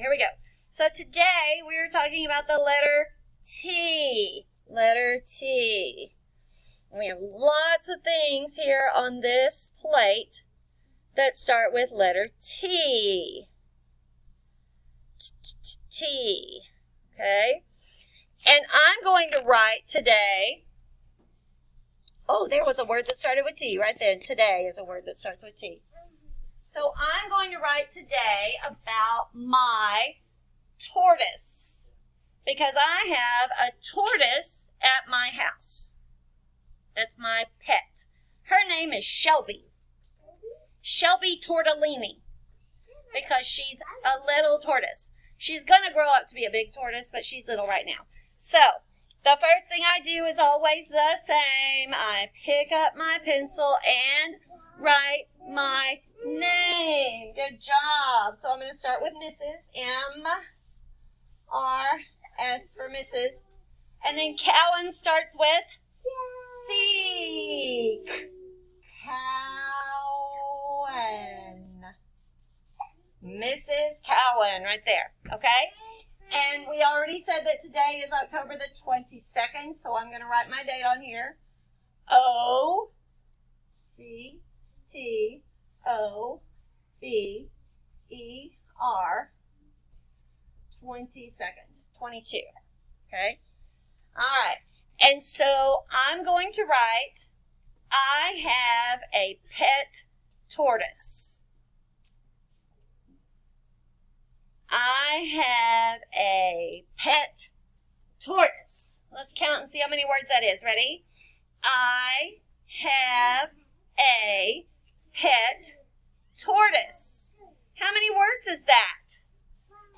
here we go. So today we are talking about the letter T. Letter T. We have lots of things here on this plate that start with letter T. T. Okay? And I'm going to write today. Oh, there was a word that started with T right then. Today is a word that starts with T. So I'm going to write today about my tortoise, because I have a tortoise at my house. That's my pet. Her name is Shelby. Shelby Tortellini, because she's a little tortoise. She's going to grow up to be a big tortoise, but she's little right now. So, the first thing I do is always the same. I pick up my pencil and write my name. Good job. So I'm going to start with Mrs. M-R-S for Mrs. And then Cowan starts with C. Cowan. Mrs. Cowan right there. Okay? And we already said that today is October the 22nd, so I'm going to write my date on here. O-C-T-O-B-E-R 22nd. 22. Okay? All right. And so I'm going to write, I have a pet tortoise. I have a pet tortoise. Let's count and see how many words that is. Ready? I have a pet tortoise. How many words is that?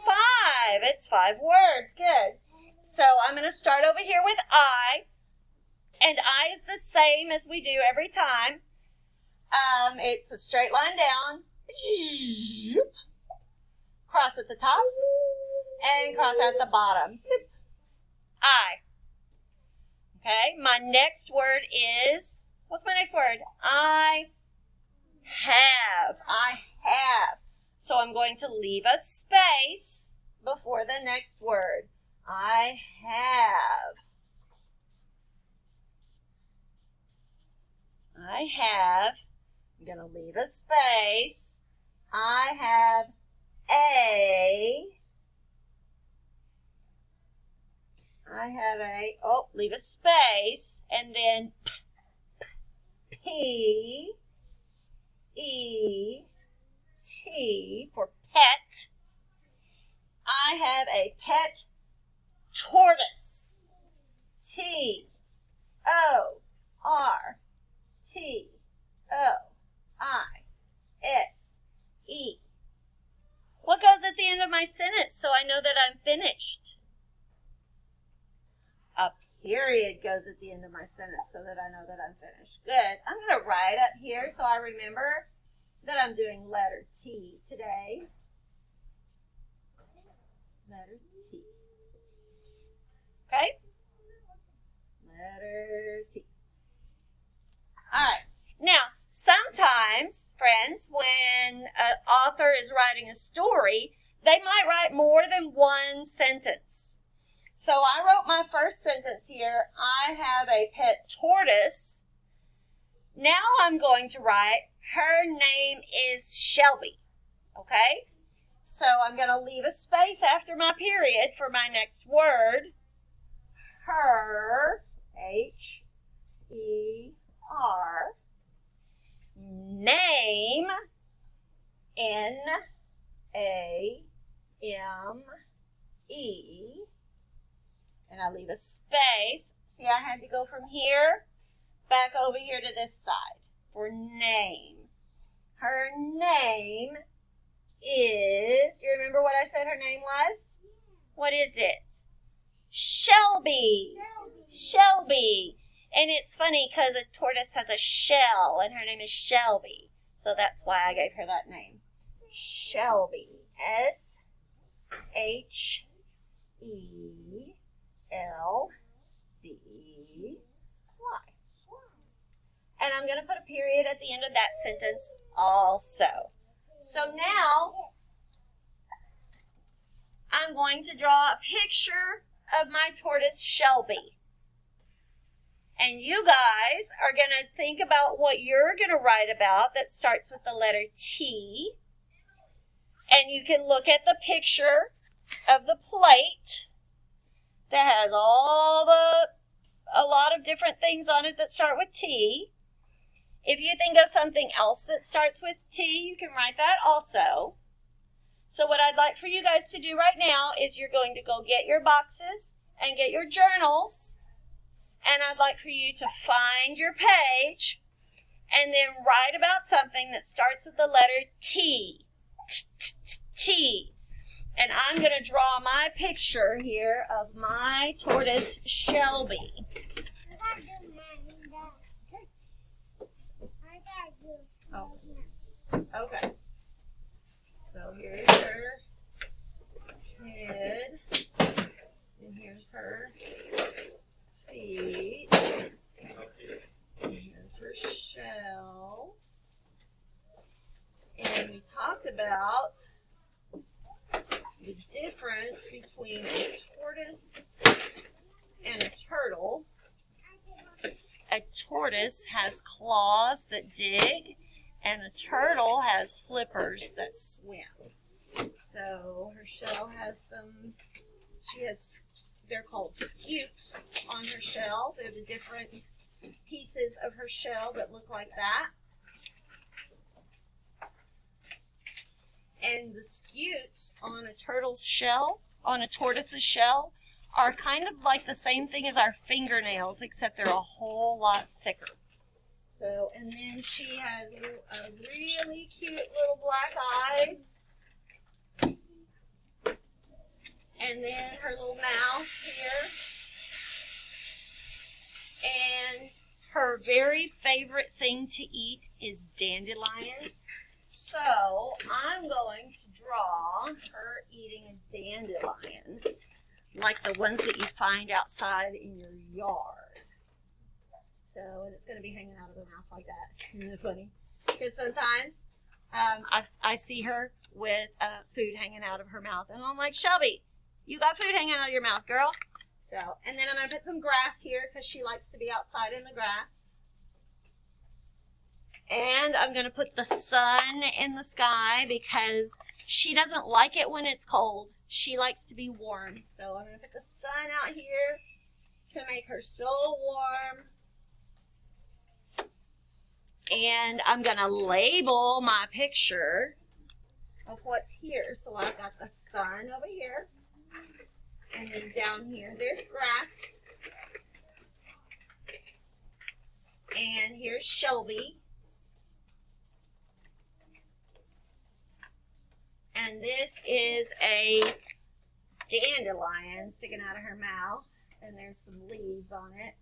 5. It's 5 words. Good. So I'm going to start over here with I. And I is the same as we do every time. It's a straight line down. Cross at the top and cross at the bottom. I. Okay, my next word is, what's my next word? I have. So I'm going to leave a space before the next word. I have. I'm going to leave a space. I have leave a space, and then P-E-T for pet. I have a pet tortoise. T-O-R-T-O-I-S-E. What goes at the end of my sentence so I know that I'm finished? A period goes at the end of my sentence so that I know that I'm finished. Good. I'm going to write up here so I remember that I'm doing letter T today. Letter T. Okay? Letter T. All right. Now, sometimes, friends, when an author is writing a story, they might write more than one sentence. So I wrote my first sentence here, I have a pet tortoise. Now I'm going to write, her name is Shelby. Okay? So I'm going to leave a space after my period for my next word. Her, H-E-R. Name, N-A-M-E, and I leave a space. See, I had to go from here back over here to this side for name. Her name is, do you remember what I said her name was? What is it? Shelby. Shelby. And it's funny because a tortoise has a shell, and her name is Shelby. So that's why I gave her that name. Shelby. S-H-E-L-B-Y. And I'm going to put a period at the end of that sentence also. So now, I'm going to draw a picture of my tortoise Shelby. And you guys are going to think about what you're going to write about that starts with the letter T. And you can look at the picture of the plate that has a lot of different things on it that start with T. If you think of something else that starts with T, you can write that also. So what I'd like for you guys to do right now is you're going to go get your boxes and get your journals. And I'd like for you to find your page and then write about something that starts with the letter T. T. And I'm going to draw my picture here of my tortoise Shelby. Oh. Okay. So here's her head, and here's her feet, and here's her shell. And we talked about the difference between a tortoise and a turtle. A tortoise has claws that dig, and a turtle has flippers that swim. So her shell has they're called scutes on her shell. They're the different pieces of her shell that look like that. And the scutes on a turtle's shell, on a tortoise's shell, are kind of like the same thing as our fingernails, except they're a whole lot thicker. So, and then she has a really cute little black eyes. And then her little mouth here. And her very favorite thing to eat is dandelions. So, I'm going to draw her eating a dandelion, like the ones that you find outside in your yard. So, and it's going to be hanging out of her mouth like that. Isn't it funny? Because sometimes I see her with food hanging out of her mouth, and I'm like, Shelby, you got food hanging out of your mouth, girl. So, and then I'm going to put some grass here because she likes to be outside in the grass. And I'm going to put the sun in the sky because she doesn't like it when it's cold. She likes to be warm. So I'm going to put the sun out here to make her so warm. And I'm going to label my picture of what's here. So I've got the sun over here. And then down here, there's grass. And here's Shelby. And this is a dandelion sticking out of her mouth. And there's some leaves on it.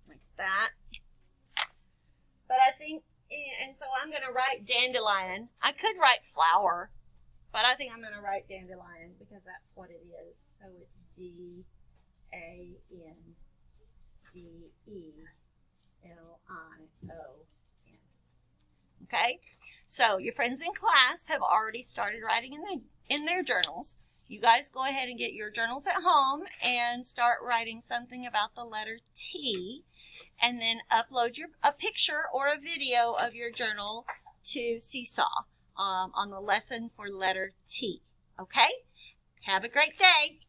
Like that. But I think, and so I'm going to write dandelion. I could write flower, but I think I'm going to write dandelion because that's what it is. So it's D-A-N-D-E-L-I-O-N. Okay? So your friends in class have already started writing in their journals. You guys go ahead and get your journals at home and start writing something about the letter T, and then upload a picture or a video of your journal to Seesaw on the lesson for letter T. Okay? Have a great day.